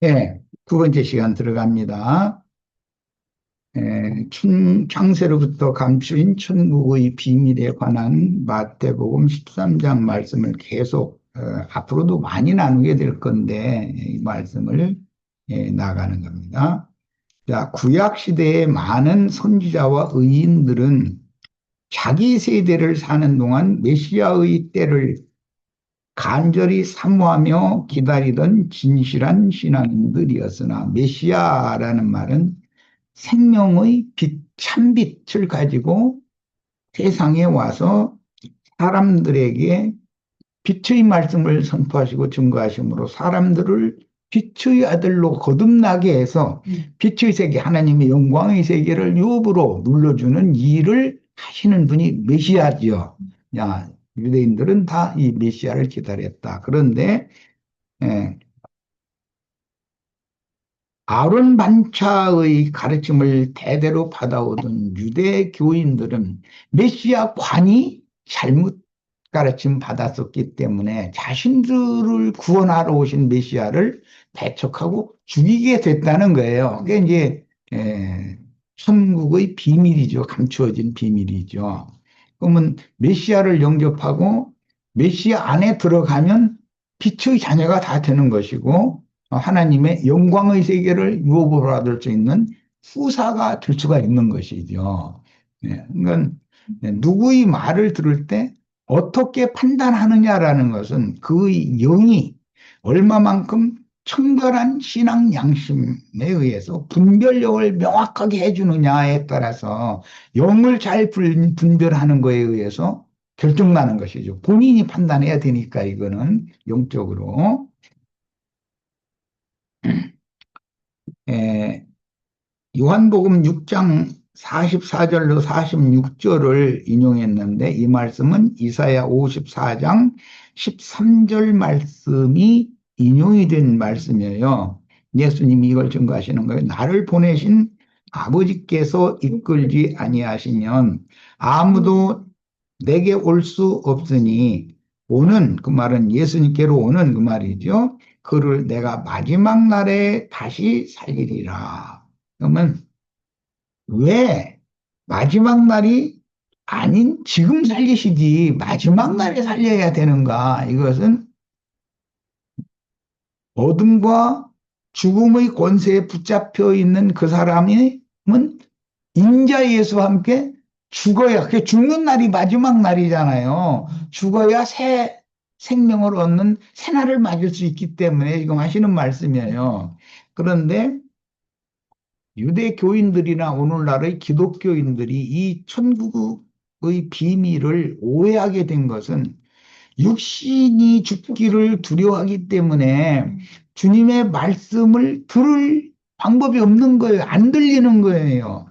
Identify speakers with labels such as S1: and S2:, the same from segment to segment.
S1: 예, 두 번째 시간 들어갑니다. 창세로부터 감추인 천국의 비밀에 관한 마태복음 13장 말씀을 계속 앞으로도 많이 나누게 될 건데 이 말씀을 나가는 겁니다. 자, 구약 시대의 많은 선지자와 의인들은 자기 세대를 사는 동안 메시아의 때를 간절히 사모하며 기다리던 진실한 신앙인들이었으나 메시아라는 말은 생명의 빛, 참빛을 가지고 세상에 와서 사람들에게 빛의 말씀을 선포하시고 증거하심으로 사람들을 빛의 아들로 거듭나게 해서 빛의 세계, 하나님의 영광의 세계를 유업으로 눌러주는 일을 하시는 분이 메시아지요. 야, 유대인들은 다 이 메시아를 기다렸다. 그런데 예, 아론 반차의 가르침을 대대로 받아오던 유대 교인들은 메시아관이 잘못 가르침 받았었기 때문에 자신들을 구원하러 오신 메시아를 배척하고 죽이게 됐다는 거예요. 그게 이제 천국의 비밀이죠. 감추어진 비밀이죠. 그러면 메시아를 영접하고 메시아 안에 들어가면 빛의 자녀가 다 되는 것이고 하나님의 영광의 세계를 유업으로 받을 수 있는 후사가 될 수가 있는 것이죠. 그러니까 누구의 말을 들을 때 어떻게 판단하느냐라는 것은 그의 영이 얼마만큼 청결한 신앙 양심에 의해서 분별력을 명확하게 해주느냐에 따라서 영을 잘 분별하는 거에 의해서 결정나는 것이죠. 본인이 판단해야 되니까 이거는 영적으로. 에, 요한복음 6장 44절로 46절을 인용했는데 이 말씀은 이사야 54장 13절 말씀이 인용이 된 말씀이에요. 예수님이 이걸 증거하시는 거예요. 나를 보내신 아버지께서 이끌지 아니하시면 아무도 내게 올 수 없으니 오는 그 말은 예수님께로 오는 그 말이죠. 그를 내가 마지막 날에 다시 살리리라. 그러면 왜 마지막 날이 아닌 지금 살리시지 마지막 날에 살려야 되는가? 이것은 어둠과 죽음의 권세에 붙잡혀 있는 그 사람은 인자 예수와 함께 죽어야, 그 죽는 날이 마지막 날이잖아요. 죽어야 새 생명을 얻는 새날을 맞을 수 있기 때문에 지금 하시는 말씀이에요. 그런데 유대 교인들이나 오늘날의 기독교인들이 이 천국의 비밀을 오해하게 된 것은 육신이 죽기를 두려워하기 때문에 주님의 말씀을 들을 방법이 없는 거예요. 안 들리는 거예요.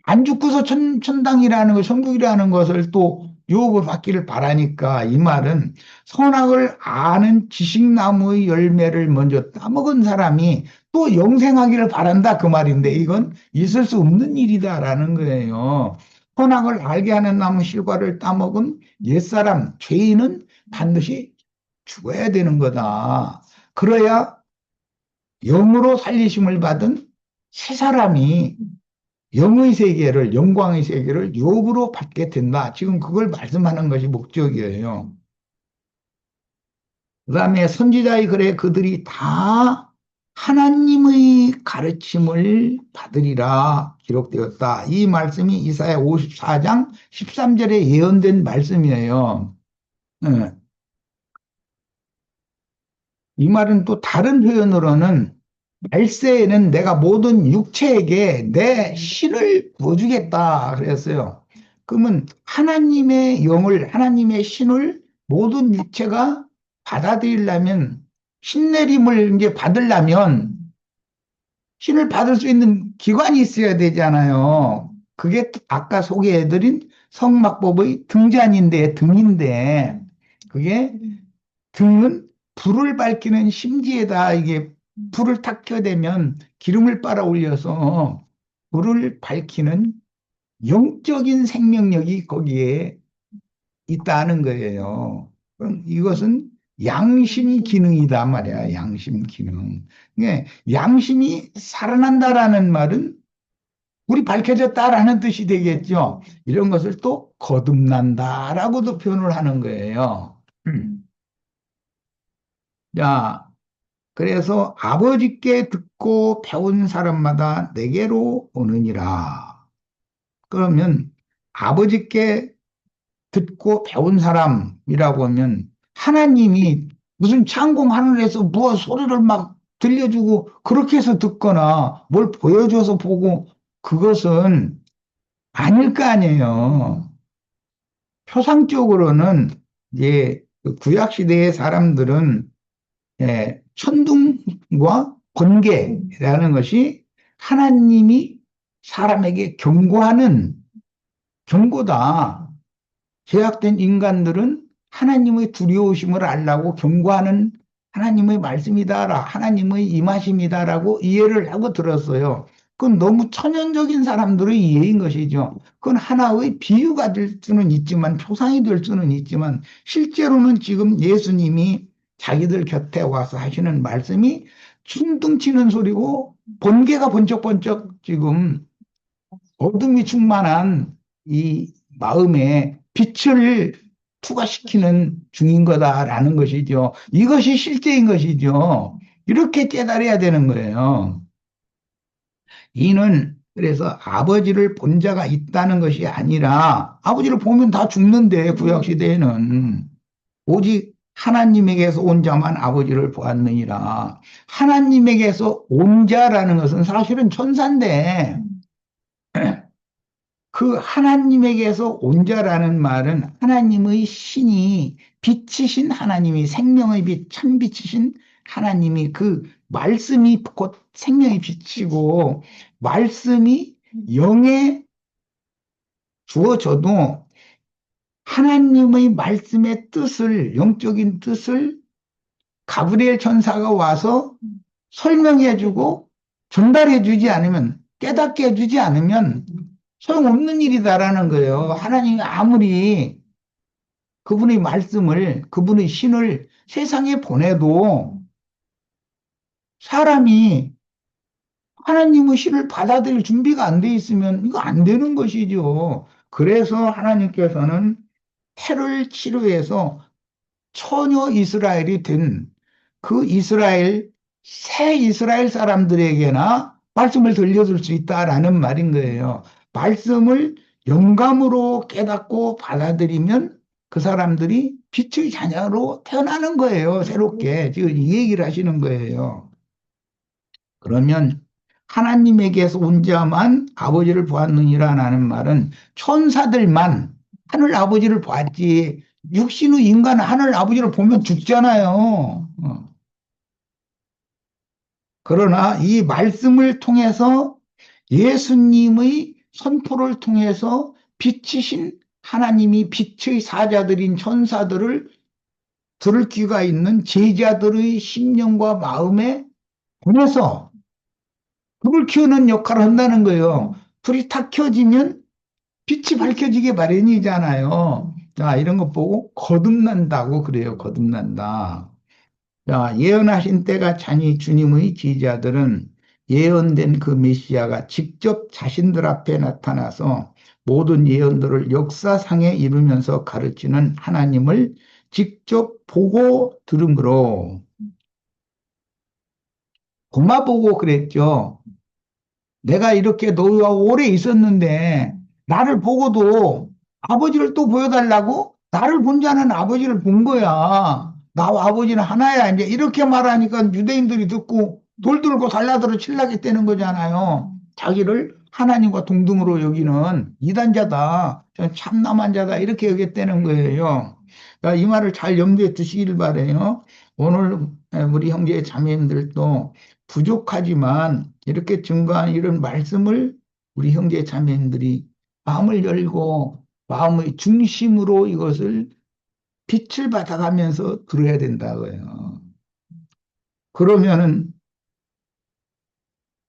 S1: 안 죽고서 천당이라는 것, 천국이라는 것을 또 유업을 받기를 바라니까 이 말은 선악을 아는 지식나무의 열매를 먼저 따먹은 사람이 또 영생하기를 바란다 그 말인데 이건 있을 수 없는 일이다라는 거예요. 선악을 알게 하는 나무 실과를 따먹은 옛사람, 죄인은 반드시 죽어야 되는 거다. 그래야 영으로 살리심을 받은 새 사람이 영의 세계를, 영광의 세계를 유업으로 받게 된다. 지금 그걸 말씀하는 것이 목적이에요. 그 다음에 선지자의 글에 그들이 다 하나님의 가르침을 받으리라 기록되었다. 이 말씀이 이사야 54장 13절에 예언된 말씀이에요. 예. 이 말은 또 다른 표현으로는 말세에는 내가 모든 육체에게 내 신을 부어주겠다 그랬어요. 그러면 하나님의 영을, 하나님의 신을 모든 육체가 받아들이려면, 신내림을 이제 받으려면 신을 받을 수 있는 기관이 있어야 되잖아요. 그게 아까 소개해드린 성막법의 등잔인데, 등인데, 그게 등은 불을 밝히는 심지에다 이게 불을 탁 켜대면 기름을 빨아 올려서 불을 밝히는 영적인 생명력이 거기에 있다는 거예요. 그럼 이것은 양심 기능이다 말이야. 양심 기능. 예, 양심이 살아난다라는 말은 우리 밝혀졌다라는 뜻이 되겠죠. 이런 것을 또 거듭난다라고도 표현을 하는 거예요. 자, 그래서 아버지께 듣고 배운 사람마다 내게로 오느니라. 그러면 아버지께 듣고 배운 사람이라고 하면 하나님이 무슨 창공 하늘에서 무엇 소리를 막 들려주고 그렇게 해서 듣거나 뭘 보여줘서 보고 그것은 아닐 거 아니에요. 표상적으로는 이제 그 구약 시대의 사람들은 천둥과 번개라는 것이 하나님이 사람에게 경고하는 경고다. 죄악된 인간들은 하나님의 두려우심을 알라고 경고하는 하나님의 말씀이다, 하나님의 임하심이다라고 이해를 하고 들었어요. 그건 너무 천연적인 사람들의 이해인 것이죠. 그건 하나의 비유가 될 수는 있지만, 표상이 될 수는 있지만, 실제로는 지금 예수님이 자기들 곁에 와서 하시는 말씀이 충둥 치는 소리고, 번개가 번쩍번쩍 지금 어둠이 충만한 이 마음에 빛을 투과시키는 중인 거다라는 것이죠. 이것이 실제인 것이죠. 이렇게 깨달아야 되는 거예요. 이는 그래서 아버지를 본 자가 있다는 것이 아니라 아버지를 보면 다 죽는데 구약시대에는 오직 하나님에게서 온 자만 아버지를 보았느니라. 하나님에게서 온 자라는 것은 사실은 천사인데 그 하나님에게서 온 자라는 말은 하나님의 신이 빛이신 하나님이 생명의 빛, 참빛이신 하나님이 그 말씀이 곧 생명의 빛이고 말씀이 영에 주어져도 하나님의 말씀의 뜻을, 영적인 뜻을 가브리엘 천사가 와서 설명해 주고 전달해 주지 않으면, 깨닫게 해 주지 않으면 소용없는 일이다라는 거예요. 하나님이 아무리 그분의 말씀을, 그분의 신을 세상에 보내도 사람이 하나님의 신을 받아들일 준비가 안 돼 있으면 이거 안 되는 것이죠. 그래서 하나님께서는 해를 치료해서 처녀 이스라엘이 된 그 이스라엘, 새 이스라엘 사람들에게나 말씀을 들려줄 수 있다라는 말인 거예요. 말씀을 영감으로 깨닫고 받아들이면 그 사람들이 빛의 자녀로 태어나는 거예요. 새롭게. 지금 이 얘기를 하시는 거예요. 그러면 하나님에게서 온 자만 아버지를 보았느니라는 말은 천사들만 하늘 아버지를 보았지 육신의 인간은 하늘 아버지를 보면 죽잖아요. 그러나 이 말씀을 통해서 예수님의 선포를 통해서 빛이신 하나님이 빛의 사자들인 천사들을 들을 귀가 있는 제자들의 심령과 마음에 보내서 불을 키우는 역할을 한다는 거예요. 불이 탁 켜지면 빛이 밝혀지게 마련이잖아요. 자, 이런 거 보고 거듭난다고 그래요. 거듭난다. 자, 예언하신 때가 차니 주님의 지지자들은 예언된 그 메시아가 직접 자신들 앞에 나타나서 모든 예언들을 역사상에 이루면서 가르치는 하나님을 직접 보고 들음으로 고마보고 그랬죠. 내가 이렇게 너희와 오래 있었는데 나를 보고도 아버지를 또 보여달라고? 나를 본 자는 아버지를 본 거야. 나와 아버지는 하나야. 이제 이렇게 말하니까 유대인들이 듣고 돌 들고 달라들어 칠라겠다는 거잖아요. 자기를 하나님과 동등으로 여기는 이단자다. 참남한 자다. 이렇게 여겼다는 거예요. 그러니까 이 말을 잘 염두에 두시길 바래요. 오늘 우리 형제 자매님들도 부족하지만 이렇게 증거한 이런 말씀을 우리 형제 자매님들이 마음을 열고 마음의 중심으로 이것을 빛을 받아가면서 들어야 된다고요. 그러면은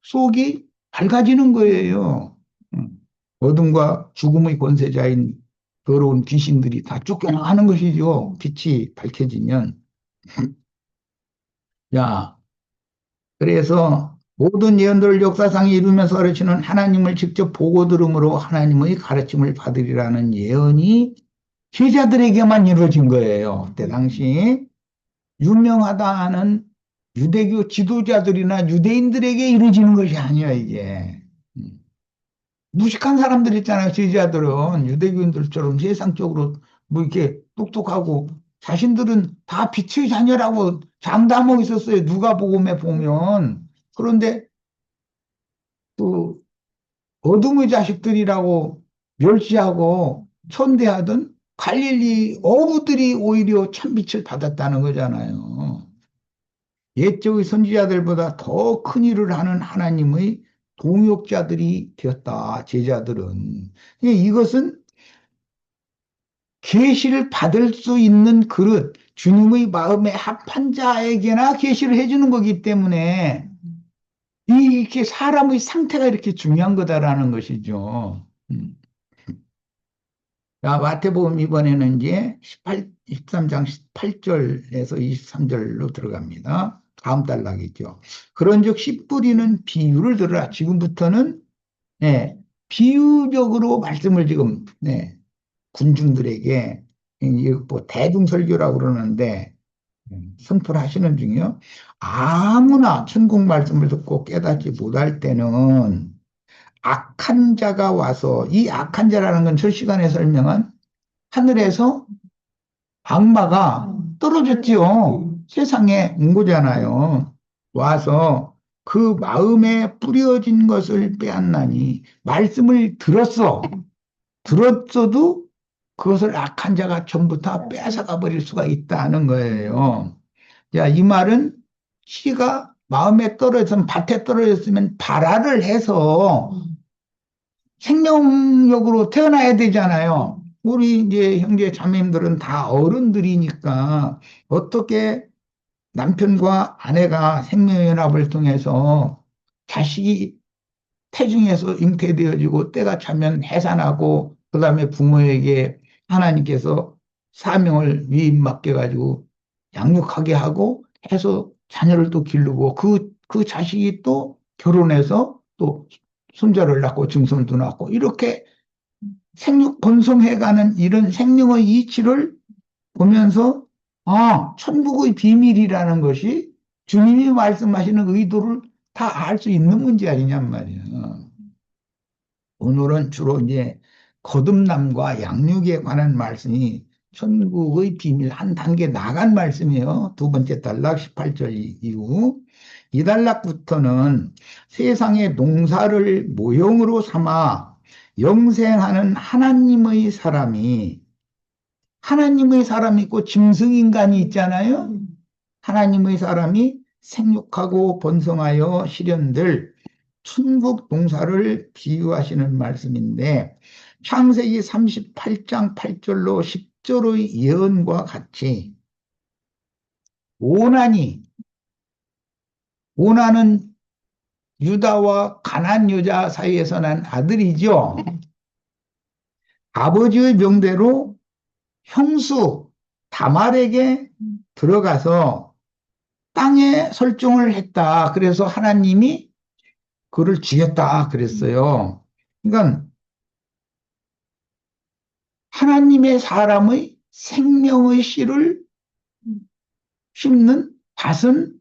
S1: 속이 밝아지는 거예요. 어둠과 죽음의 권세자인 더러운 귀신들이 다 쫓겨나가는 것이죠. 빛이 밝혀지면. 야, 그래서 모든 예언들을 역사상에 이루면서 가르치는 하나님을 직접 보고 들음으로 하나님의 가르침을 받으리라는 예언이 제자들에게만 이루어진 거예요. 그때 당시 유명하다 하는 유대교 지도자들이나 유대인들에게 이루어지는 것이 아니야, 이게. 음. 무식한 사람들 있잖아요. 제자들은 유대교인들처럼 세상적으로 뭐 이렇게 똑똑하고 자신들은 다 빛의 자녀라고 장담하고 있었어요. 누가복음에 보면. 그런데 또 어둠의 자식들이라고 멸시하고 천대하던 갈릴리 어부들이 오히려 참빛을 받았다는 거잖아요. 옛적의 선지자들보다 더 큰 일을 하는 하나님의 동역자들이 되었다. 제자들은. 이것은 계시를 받을 수 있는 그릇, 주님의 마음에 합한 자에게나 계시를 해주는 거기 때문에 이렇게 사람의 상태가 이렇게 중요한 거다라는 것이죠. 음. 자, 마태복음 이번에는 이제 13장 18절에서 23절로 들어갑니다. 다음 단락이죠. 그런즉 씨 뿌리는 비유를 들으라. 지금부터는 네, 비유적으로 말씀을 지금 군중들에게 뭐 대중설교라고 그러는데 선포를 하시는 중이요. 아무나 천국 말씀을 듣고 깨닫지 못할 때는 악한 자가 와서 이 악한 자라는 건 저 시간에 설명한 하늘에서 악마가 떨어졌지요. 세상에 온 거잖아요. 와서 그 마음에 뿌려진 것을 빼앗나니 말씀을 들었어도 그것을 악한 자가 전부 다 뺏어가 버릴 수가 있다는 거예요. 자, 이 말은 씨가 마음에 떨어졌으면 밭에 떨어졌으면 발화를 해서 생명력으로 태어나야 되잖아요. 우리 이제 형제 자매님들은 다 어른들이니까 어떻게 남편과 아내가 생명연합을 통해서 자식이 태중에서 잉태되어지고 때가 차면 해산하고 그다음에 부모에게 하나님께서 사명을 위임 맡겨가지고 양육하게 하고 해서 자녀를 또 기르고 그 자식이 또 결혼해서 또 손자를 낳고 증손도 낳고 이렇게 생육 번성해가는 이런 생명의 이치를 보면서 천국의 비밀이라는 것이 주님이 말씀하시는 의도를 다 알 수 있는 문제 아니냔 말이에요. 오늘은 주로 이제 거듭남과 양육에 관한 말씀이 천국의 비밀 한 단계 나간 말씀이에요. 두 번째 단락 18절 이후. 이 단락부터는 세상의 농사를 모형으로 삼아 영생하는 하나님의 사람이 있고 짐승인간이 있잖아요. 하나님의 사람이 생육하고 번성하여 실현될 천국 동사를 비유하시는 말씀인데 창세기 38장 8절로 10절의 예언과 같이 오난은 유다와 가나안 여자 사이에서 난 아들이죠. 아버지의 명대로 형수 다말에게 들어가서 땅에 설정을 했다. 그래서 하나님이 그를 죽였다 그랬어요. 그러니까 하나님의 사람의 생명의 씨를 심는 밭은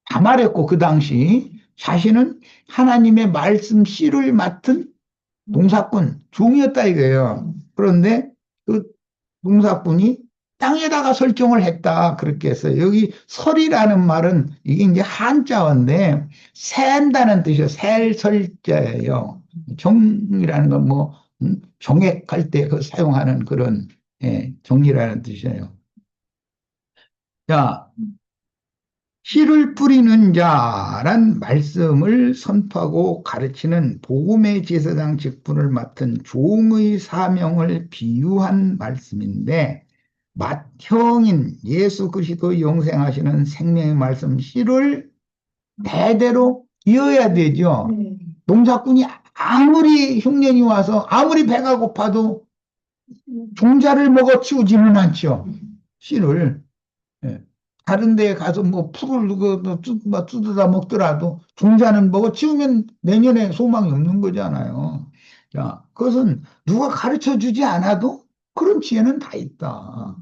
S1: 다말했고 그 당시 자신은 하나님의 말씀 씨를 맡은 농사꾼 종이었다 이거예요. 그런데 그 농사꾼이 땅에다가 설정을 했다 그렇게 했어요. 여기 설이라는 말은 이게 이제 한자어인데 샌다는 뜻이에요. 셀설자예요. 정이라는 건 뭐 정액할 때 그 사용하는 그런 정이라는 뜻이에요. 자, 씨를 뿌리는 자란 말씀을 선포하고 가르치는 복음의 제사장 직분을 맡은 종의 사명을 비유한 말씀인데 맏형인 예수 그리스도 영생하시는 생명의 말씀 씨를 대대로 이어야 되죠. 농사꾼이 아무리 흉년이 와서 아무리 배가 고파도 종자를 먹어 치우지는 않죠. 씨를. 예. 다른 데 가서 뭐 풀을 뭐 뜯어다 먹더라도 종자는 먹어 치우면 내년에 소망이 없는 거잖아요. 자, 그것은 누가 가르쳐 주지 않아도 그런 지혜는 다 있다.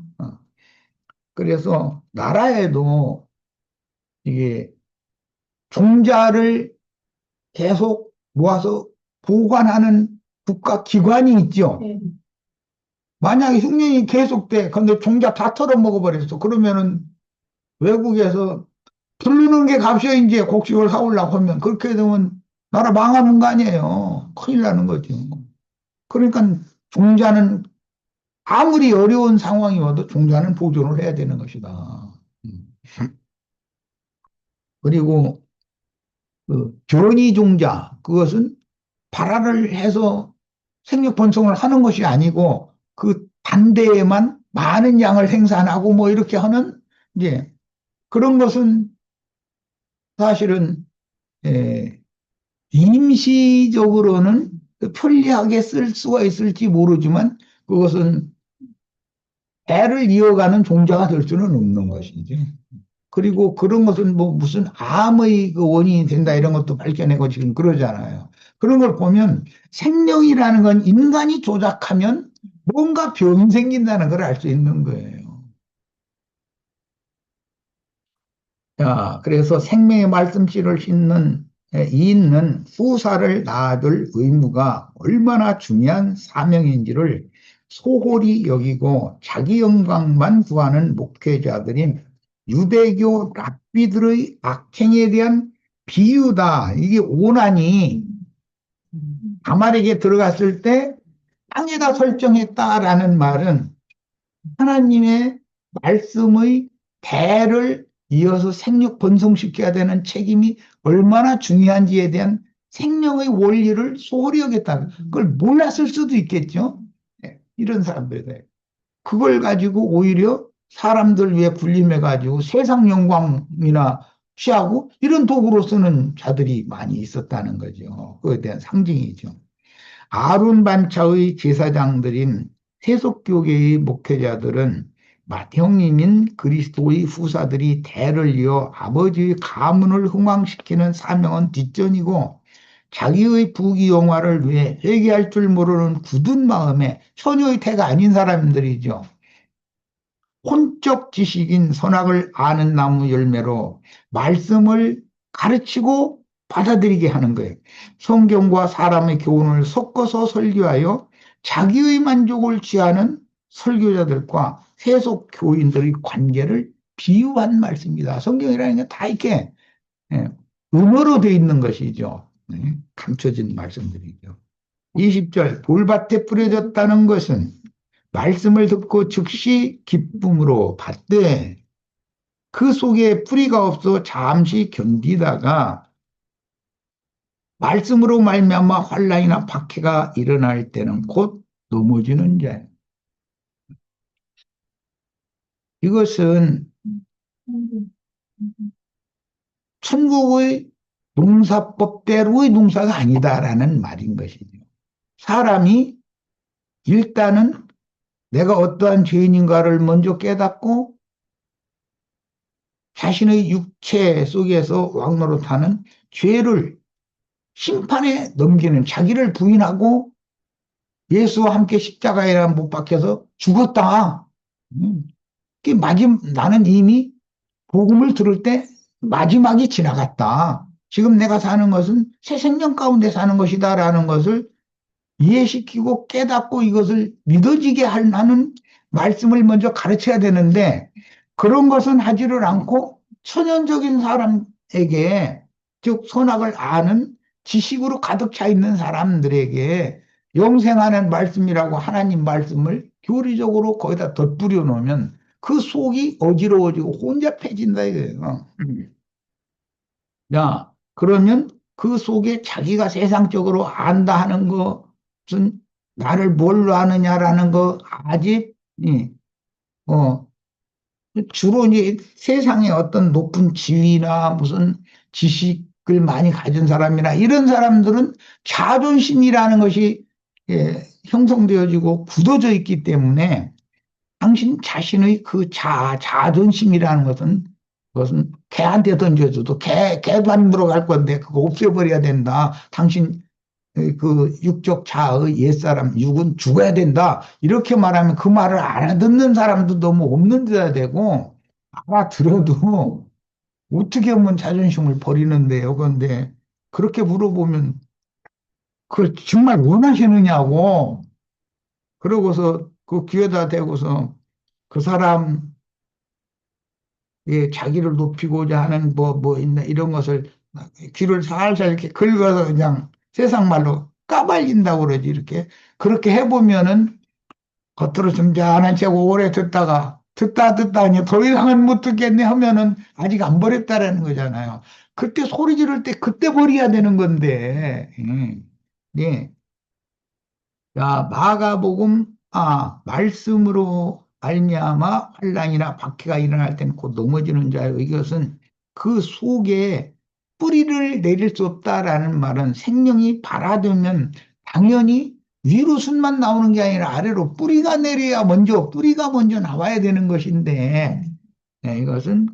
S1: 그래서 나라에도 이게 종자를 계속 모아서 보관하는 국가 기관이 있죠. 네. 만약에 흉년이 계속돼, 근데 종자 다 털어 먹어버렸어. 그러면은 외국에서 부르는 게 값이야, 이제 곡식을 사오려고 하면. 그렇게 되면 나라 망하는 거 아니에요. 큰일 나는 거죠. 그러니까 종자는 아무리 어려운 상황이 와도 종자는 보존을 해야 되는 것이다. 음. 그리고 그 변이 종자, 그것은 발화를 해서 생육 번성을 하는 것이 아니고 그 반대에만 많은 양을 생산하고 뭐 이렇게 하는 이제 그런 것은 사실은 에, 임시적으로는 편리하게 쓸 수가 있을지 모르지만 그것은 애를 이어가는 종자가 될 수는 없는 것이죠. 그리고 그런 것은 뭐 무슨 암의 그 원인이 된다 이런 것도 밝혀내고 지금 그러잖아요. 그런 걸 보면 생명이라는 건 인간이 조작하면 뭔가 병이 생긴다는 걸 알 수 있는 거예요. 자, 그래서 생명의 말씀씨를 잇는 후사를 낳아줄 의무가 얼마나 중요한 사명인지를 소홀히 여기고 자기 영광만 구하는 목회자들인 유대교 랍비들의 악행에 대한 비유다. 이게 오난이 가말에게 들어갔을 때 땅에다 설정했다라는 말은 하나님의 말씀의 대를 이어서 생육 번성시켜야 되는 책임이 얼마나 중요한지에 대한 생명의 원리를 소홀히 여겼다. 그걸 몰랐을 수도 있겠죠. 네, 이런 사람들이. 그걸 가지고 오히려 사람들 위해 군림해가지고 세상 영광이나 취하고 이런 도구로 쓰는 자들이 많이 있었다는 거죠. 그에 대한 상징이죠. 아론 반차의 제사장들인 세속교계의 목회자들은 맏형님인 그리스도의 후사들이 대를 이어 아버지의 가문을 흥왕시키는 사명은 뒷전이고 자기의 부귀영화를 위해 회개할 줄 모르는 굳은 마음에 처녀의 태가 아닌 사람들이죠. 혼적 지식인 선악을 아는 나무 열매로 말씀을 가르치고 받아들이게 하는 거예요. 성경과 사람의 교훈을 섞어서 설교하여 자기의 만족을 취하는 설교자들과 세속 교인들의 관계를 비유한 말씀입니다. 성경이라는 게 다 이렇게 예, 음어로 되어 있는 것이죠. 감춰진 말씀들이죠. 20절 돌밭에 뿌려졌다는 것은 말씀을 듣고 즉시 기쁨으로 받되 그 속에 뿌리가 없어 잠시 견디다가 말씀으로 말미암아 환난이나 박해가 일어날 때는 곧 넘어지는 자. 이것은 천국의 농사법대로의 농사가 아니다라는 말인 것이죠. 사람이 일단은 내가 어떠한 죄인인가를 먼저 깨닫고 자신의 육체 속에서 왕노릇하는 죄를 심판에 넘기는 자기를 부인하고 예수와 함께 십자가에 못 박혀서 죽었다. 나는 이미 복음을 들을 때 마지막이 지나갔다. 지금 내가 사는 것은 새 생명 가운데 사는 것이다라는 것을 이해시키고 깨닫고 이것을 믿어지게 하는 말씀을 먼저 가르쳐야 되는데 그런 것은 하지를 않고 천연적인 사람에게 즉 선악을 아는 지식으로 가득 차 있는 사람들에게 영생하는 말씀이라고 하나님 말씀을 교리적으로 거기다 덧뿌려 놓으면 그 속이 어지러워지고 혼잡해진다 이거예요. 야, 그러면 그 속에 자기가 세상적으로 안다 하는 것은 나를 뭘로 아느냐라는 거 아직 어, 주로 이제 세상에 어떤 높은 지위나 무슨 지식을 많이 가진 사람이나 이런 사람들은 자존심이라는 것이 형성되어지고 굳어져 있기 때문에 당신 자신의 그 자존심이라는 것은 그것은 개한테 던져줘도 개도 안 물어갈 건데 그거 없애버려야 된다. 당신 그 육적 자아의 옛사람 육은 죽어야 된다. 이렇게 말하면 그 말을 알아듣는 사람도 너무 없는 데야 되고 알아들어도 어떻게 하면 자존심을 버리는데요. 그런데 그렇게 물어보면 그걸 정말 원하시느냐고 그러고서 그 귀에다 대고서 그 사람 자기를 높이고자 하는 뭐 있나 이런 것을 귀를 살살 이렇게 긁어서 그냥 세상 말로 까발린다고 그러지 이렇게 그렇게 해보면은 겉으로 점잖은 척 오래 듣다 하니 더 이상은 못 듣겠네 하면은 아직 안 버렸다라는 거잖아요. 그때 소리 지를 때 그때 버려야 되는 건데. 네. 야, 마가복음, 말씀으로 말미암아 환난이나 박해가 일어날 때는 곧 넘어지는 자요. 이것은 그 속에 뿌리를 내릴 수 없다라는 말은 생명이 발아들면 당연히 위로 순만 나오는 게 아니라 아래로 뿌리가 먼저 나와야 되는 것인데, 네, 이것은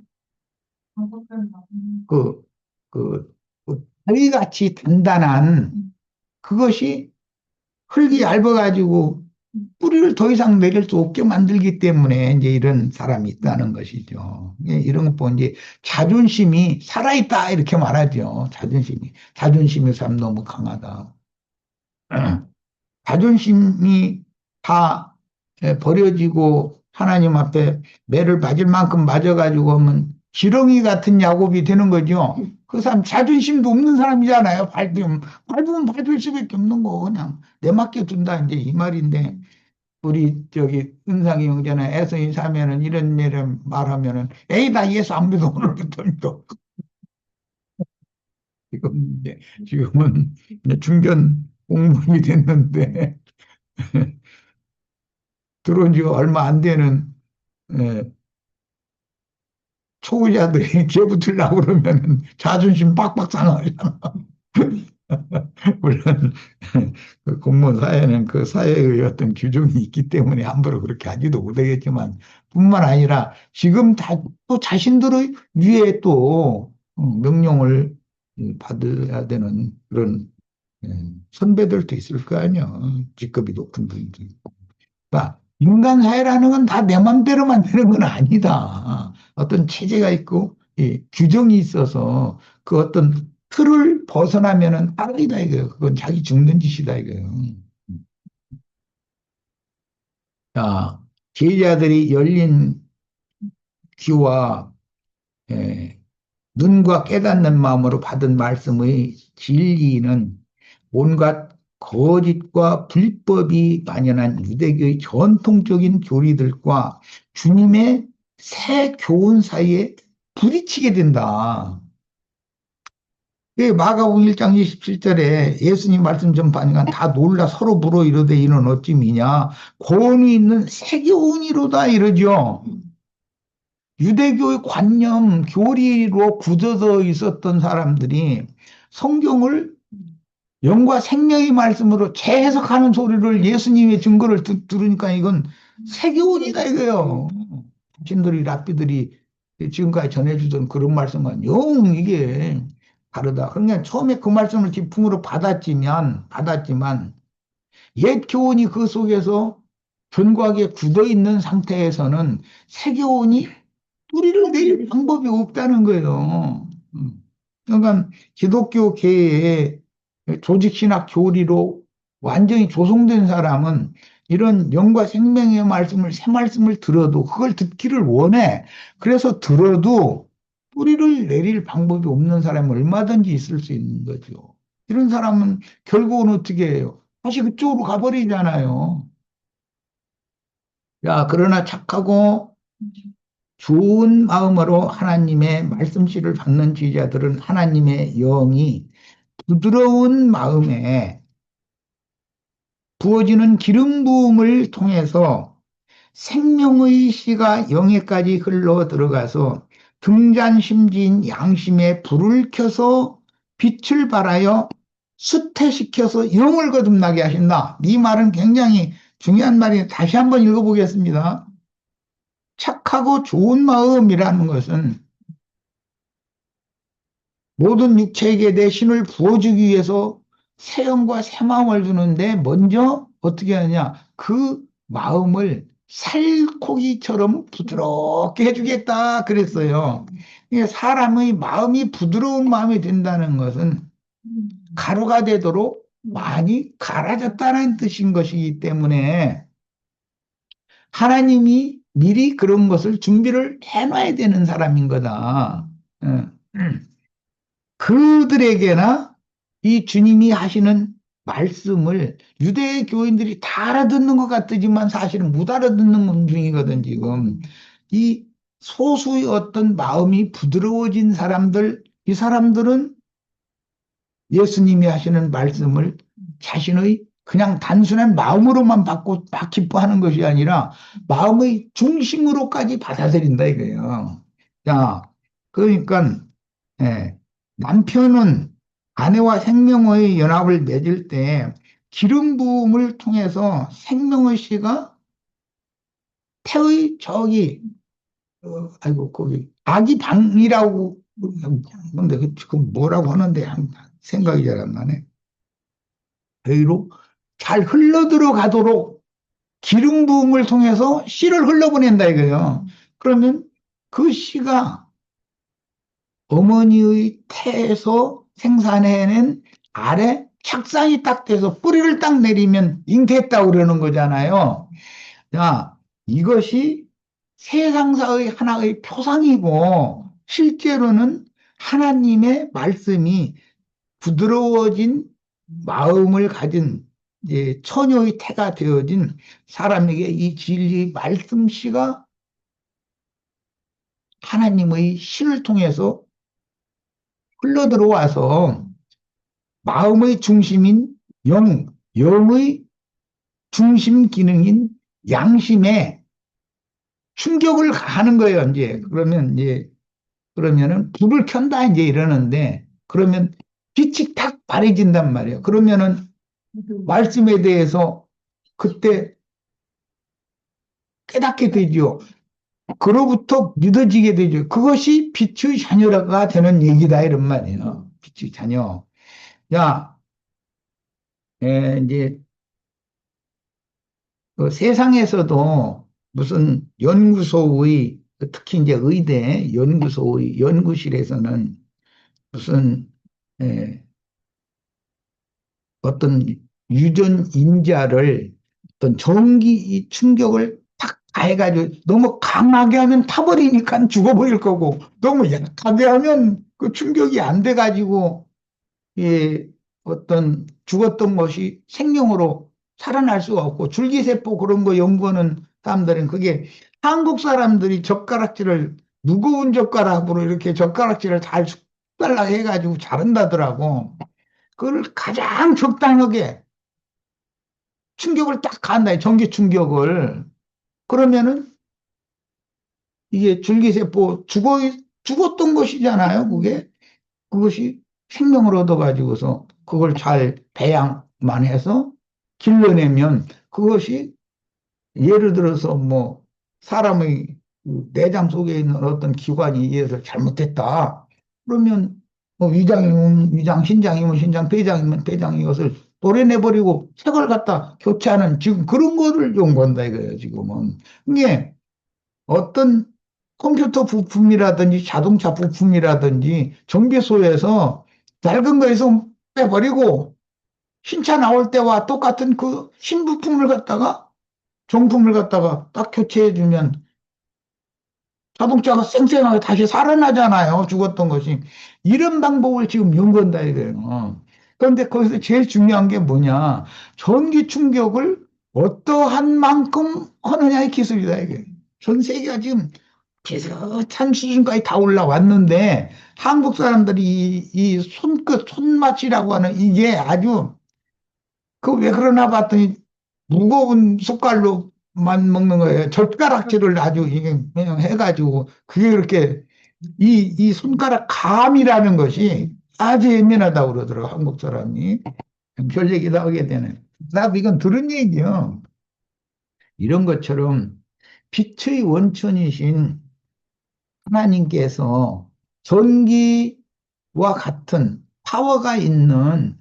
S1: 그, 다리같이 단단한 그것이 흙이 얇아가지고 뿌리를 더 이상 내릴 수 없게 만들기 때문에 이제 이런 사람이 있다는 것이죠. 이런 것 보면 이제 자존심이 살아있다 이렇게 말하죠. 자존심이 사람 너무 강하다. 자존심이 다 버려지고 하나님 앞에 매를 맞을 만큼 맞아가지고 하면 지렁이 같은 야곱이 되는 거죠. 그 사람 자존심도 없는 사람이잖아요. 밟으면 밟을 수밖에 없는 거 그냥 내맡겨 둔다 이제 이 말인데 우리 저기 은상이 형제나 애서인 사면은 이런 일을 말하면은 에이 나 예수 안 믿어 오늘부터 또 지금은 이제 중견 공무원이 됐는데 들어온 지가 얼마 안 되는 예, 초보자들이 개붙으려고 그러면 자존심 빡빡 상하잖아. 물론 그 공무원 사회는 그 사회의 어떤 규정이 있기 때문에 함부로 그렇게 하지도 못하겠지만 뿐만 아니라 지금 또 자신들의 위에 또 명령을 받아야 되는 그런 예, 선배들도 있을 거 아니야. 직급이 높은 분들. 그러니까 인간 사회라는 건 다 내 맘대로만 되는 건 아니다. 어떤 체제가 있고 규정이 있어서 그 어떤 틀을 벗어나면은 따르다 이거예요. 그건 자기 죽는 짓이다 이거예요. 자, 제자들이 열린 귀와 예, 눈과 깨닫는 마음으로 받은 말씀의 진리는 온갖 거짓과 불법이 만연한 유대교의 전통적인 교리들과 주님의 새 교훈 사이에 부딪히게 된다. 마가복음 1장 27절에 예수님 말씀 전파니까 다 놀라 서로 물어 이르되 이는 어찌미냐 권위 있는 새 교훈이로다 이러죠. 유대교의 관념, 교리로 굳어져 있었던 사람들이 성경을 영과 생명의 말씀으로 재해석하는 소리를 예수님의 증거를 들으니까 이건 세계원이다 이거예요. 신들이 랍비들이 지금까지 전해주던 그런 말씀과 영 이게 다르다. 그러니까 처음에 그 말씀을 기품으로 받았지만 옛 교훈이 그 속에서 견고하게 굳어 있는 상태에서는 새 교훈이 뿌리를 내릴 방법이 없다는 거예요. 그러니까 기독교계의 조직신학 교리로 완전히 조성된 사람은 이런 영과 생명의 말씀을, 새 말씀을 들어도 그걸 듣기를 원해. 그래서 들어도 뿌리를 내릴 방법이 없는 사람은 얼마든지 있을 수 있는 거죠. 이런 사람은 결국은 어떻게 해요? 다시 그쪽으로 가버리잖아요. 야, 그러나 착하고 좋은 마음으로 하나님의 말씀씨를 받는 지자들은 하나님의 영이 부드러운 마음에 부어지는 기름 부음을 통해서 생명의 씨가 영에까지 흘러 들어가서 등잔심지인 양심에 불을 켜서 빛을 발하여 수태시켜서 영을 거듭나게 하신다. 이 말은 굉장히 중요한 말이에요. 다시 한번 읽어보겠습니다. 착하고 좋은 마음이라는 것은 모든 육체에게 내 신을 부어주기 위해서 새 영과 새 마음을 주는데 먼저 어떻게 하느냐? 그 마음을 살코기처럼 부드럽게 해주겠다 그랬어요. 이게 사람의 마음이 부드러운 마음이 된다는 것은 가루가 되도록 많이 갈아졌다는 뜻인 것이기 때문에 하나님이 미리 그런 것을 준비를 해놔야 되는 사람인 거다. 어. 그들에게나 이 주님이 하시는 말씀을 유대 교인들이 다 알아듣는 것 같지만 사실은 못 알아듣는 중이거든, 지금. 이 소수의 어떤 마음이 부드러워진 사람들, 이 사람들은 예수님이 하시는 말씀을 자신의 그냥 단순한 마음으로만 받고 막 기뻐하는 것이 아니라 마음의 중심으로까지 받아들인다 이거예요. 자, 그러니까 예, 남편은 아내와 생명의 연합을 맺을 때 기름 부음을 통해서 생명의 씨가 태의 저기 아이고 거기 아기 방이라고 근데 그 뭐라고 하는데 생각이 잘 안 나네. 배로 잘 흘러 들어가도록 기름 부음을 통해서 씨를 흘러보낸다 이거예요. 그러면 그 씨가 어머니의 태에서 생산해낸 알에 착상이 딱 돼서 뿌리를 딱 내리면 잉태했다고 그러는 거잖아요. 자, 이것이 세상사의 하나의 표상이고 실제로는 하나님의 말씀이 부드러워진 마음을 가진 이제 처녀의 태가 되어진 사람에게 이 진리 말씀씨가 하나님의 신을 통해서 흘러 들어와서 마음의 중심인 영의 중심 기능인 양심에 충격을 가하는 거예요, 이제. 그러면은 불을 켠다, 이제 이러는데, 그러면 빛이 탁 바래진단 말이에요. 그러면은 말씀에 대해서 그때 깨닫게 되죠. 그로부터 믿어지게 되죠. 그것이 빛의 자녀가 되는 얘기다, 이런 말이에요. 빛의 자녀. 야, 이제 그 세상에서도 무슨 연구소의 특히 이제 의대 연구소의 연구실에서는 무슨 에, 어떤 유전 인자를 어떤 전기 충격을 탁 가해가지고 너무 강하게 하면 타버리니까 죽어버릴 거고 너무 약하게 하면 그 충격이 안 돼가지고 예, 어떤 죽었던 것이 생명으로 살아날 수가 없고 줄기세포 그런 거 연구하는 사람들은 그게 한국 사람들이 젓가락질을 무거운 젓가락으로 이렇게 젓가락질을 잘 숟가락 해가지고 잘한다더라고. 그걸 가장 적당하게 충격을 딱 간다, 전기 충격을. 그러면은 이게 줄기세포 죽었던 것이잖아요, 그게. 그것이 생명을 얻어가지고서 그걸 잘 배양만 해서 길러내면 그것이 예를 들어서 뭐 사람의 그 내장 속에 있는 어떤 기관이 이해서 잘못됐다. 그러면 뭐 위장이면 위장, 신장이면 신장, 폐장이면 폐장 이것을 도려내버리고 새 걸 갖다 교체하는 지금 그런 거를 연구한다 이거예요, 지금은. 이게 어떤 컴퓨터 부품이라든지 자동차 부품이라든지 정비소에서 낡은 거에서 빼버리고 신차 나올 때와 똑같은 그 신부품을 갖다가 정품을 갖다가 딱 교체해주면 자동차가 쌩쌩하게 다시 살아나잖아요. 죽었던 것이. 이런 방법을 지금 연구한다 이거예요. 그런데 거기서 제일 중요한 게 뭐냐. 전기 충격을 어떠한 만큼 하느냐의 기술이다 이게. 전 세계가 지금 비슷한 수준까지 다 올라왔는데 한국 사람들이 이 손끝, 손맛이라고 하는 이게 아주 그 왜 그러나 봤더니 무거운 숟갈로만 먹는 거예요. 젓가락질을 아주 이게 그냥 해가지고 그게 그렇게 이 손가락 감이라는 것이 아주 예민하다고 그러더라고 한국 사람이. 별 얘기도 하게 되네. 나 이건 들은 얘기요. 이런 것처럼 빛의 원천이신 하나님께서 전기 같은 파워가 있는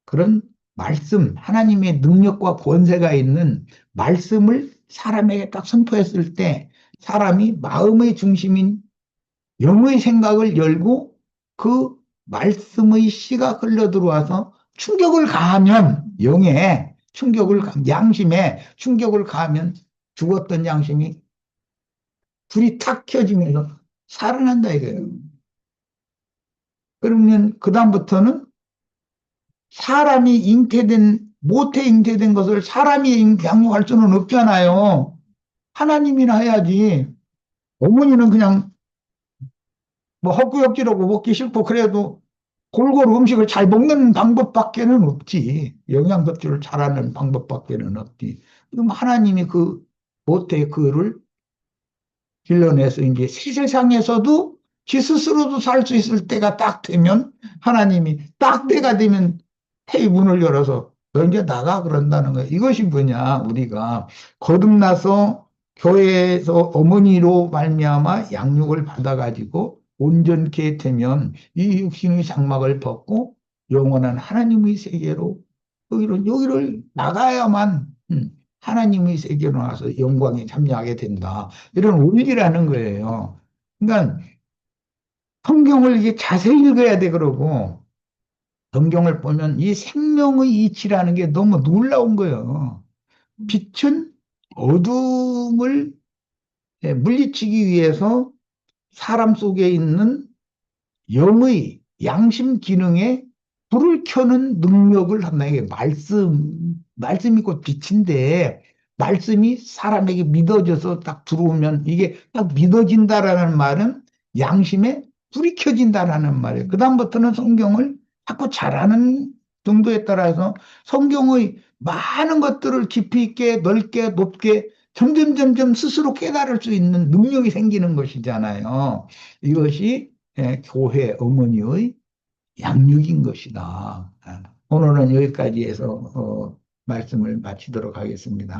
S1: 그런 말씀, 하나님의 능력과 권세가 있는 말씀을 사람에게 딱 선포했을 때 사람이 마음의 중심인 영의 생각을 열고 그 말씀의 씨가 흘러 들어와서 충격을 가하면 영에 양심에 충격을 가하면 죽었던 양심이 불이 탁 켜지면서 살아난다 이거예요. 그러면 그다음부터는 사람이 모태 잉태된 것을 사람이 양육할 수는 없잖아요. 하나님이나 해야지. 어머니는 그냥 뭐 헛구역질하고 먹기 싫고 그래도 골고루 음식을 잘 먹는 방법밖에는 없지. 영양 섭취를 잘하는 방법밖에는 없지. 그럼 하나님이 그 모태 그를 길러내서 이제 새 세상에서도 지 스스로도 살 수 있을 때가 딱 되면 하나님이 딱 때가 되면 해의 문을 열어서 너 이제 나가 그런다는 거예요. 이것이 뭐냐 우리가 거듭나서 교회에서 어머니로 말미암아 양육을 받아가지고 온전케 되면 이 육신의 장막을 벗고 영원한 하나님의 세계로 여기를 나가야만 하나님의 세계로 나와서 영광에 참여하게 된다. 이런 원리라는 거예요. 그러니까 성경을 이게 자세히 읽어야 돼 그러고 성경을 보면 이 생명의 이치라는 게 너무 놀라운 거예요. 빛은 어둠을 물리치기 위해서 사람 속에 있는 영의 양심 기능에 불을 켜는 능력을 한다. 이게 말씀이 곧 빛인데, 말씀이 사람에게 믿어져서 딱 들어오면 이게 딱 믿어진다라는 말은 양심에 불이 켜진다라는 말이에요. 그다음부터는 성경을 자꾸 잘하는 정도에 따라서 성경의 많은 것들을 깊이 있게 넓게 높게 점점 스스로 깨달을 수 있는 능력이 생기는 것이잖아요. 이것이 교회 어머니의 양육인 것이다. 오늘은 여기까지 해서 말씀을 마치도록 하겠습니다.